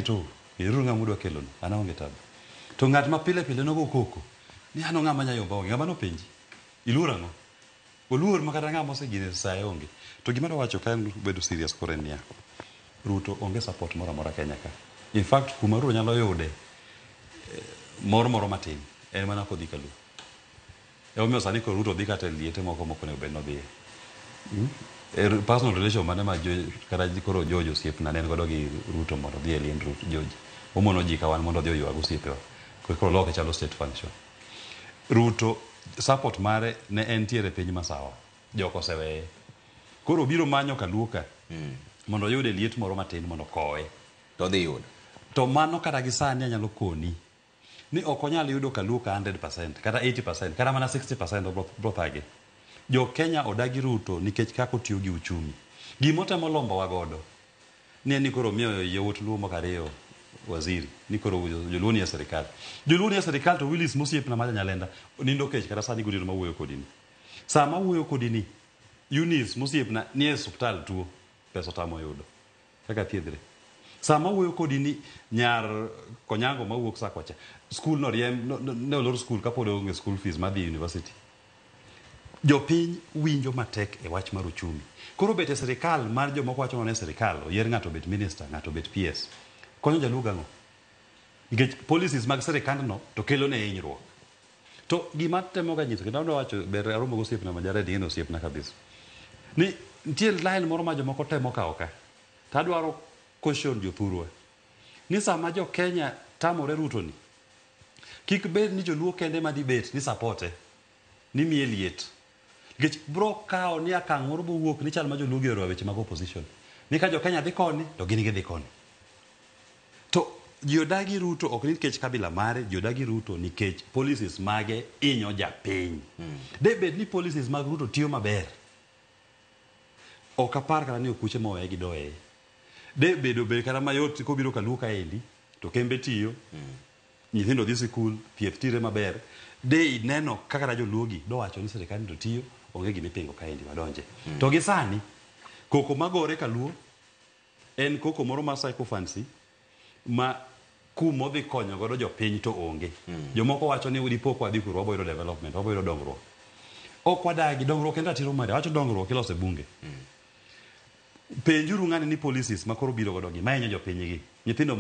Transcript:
to iru ngamudo kelon ana onge tabu to ngat ma pile pile nogo koko ni ano ngama nyayo ba ngama no penji ilura no oluor makata ngama osegine sae onge to gima wacho kan bedo serious korenia Ruto onge support mora mora Kenya ka in fact kuma Ruto nyalo yude moro matin en mana kodhi kalu omiyo sani ko Ruto dhi kata liete moko ne obedno dhi personal relation mane ma kara koro George osiepna ne godo gi Ruto mondo dhi elien Ruto George omono ji kawan mondo dhi oywa osiepewa koro loke chalo state function Ruto support mare ne entiere piny masawa joko sewe koro biro manyo kaluka mondo yude liet moro matin mondo koe to dhi yudo to mano kata gi sani anyalo koni ni okonyal yudo kaluka 100% kata 80% kata mana 60% bro thage jo Kenya odagi Ruto nikech kako tiyo gi uchumi gimotemo lombo wagodo ni koro miyo yewot lumo kariyo waziri ni koro joluoni ya serikali to Willis Mosiep na maja nyalenda nindo kech kata sani gudiro mawuoyo kodini sama wuoyo kodini Eunice Mosiep na ni hospital tuo pesa tamo yudo kaka thiedhre sama wuoyo kodini nyar konyango mawuok sakwacha school no ne olor school kapod onge school fees madhi university jopiny winjo matek e wach mar uchumi koro bete serikal mar jomoko wacho ne serikal oyier ng'ato bet minister ng'ato bet PS konyo jaluga ngo nikech policies mag serikandno to kelo ne hinyruok to gima temo ga nyiso kendo wacho ber aromo gosiepna majaredi ngeno osiepna kabisa ni nitie line moro ma jomoko temo kawo ka tadwaro caution jothurwa ni sama jo Kenya tamore Ruto ni kik bed ni joluo kende ma dibet ni supporte ni miye liet nikech bro kao ni akang' moro bowuok ni chal ma joluo gi oro weche mag opposition ni ka jo Kenya dhi koni to gin gidhi koni to jiodagi Ruto ok nikech kabila mare jiodagi Ruto nikech policies mage inyo japiny de bed ni policies mag Ruto tiyo maber ok apar kata ni okuche mowe gi doe de bedo be kata mayot kobiro kaluka endi to kembe tiyo nyithindo dhi sikul thieth tire maber de neno kaka joluogi do wacho ni serikali to tiyo onge gime pingo kaendi wadonje to gi sani koko magore kaluo en koko moro ma psycho fancy ma kumo dhi konyo godo jopiny to onge jomoko wacho ni udi pok wadhi kuro waboyro development waboyro dongruok ok wadagi dongruok enda tiro mare wacho dongruok ilose bunge penjuru ng'ani ni policies makoro biro godo gi maenyo jopiny gi nyithindo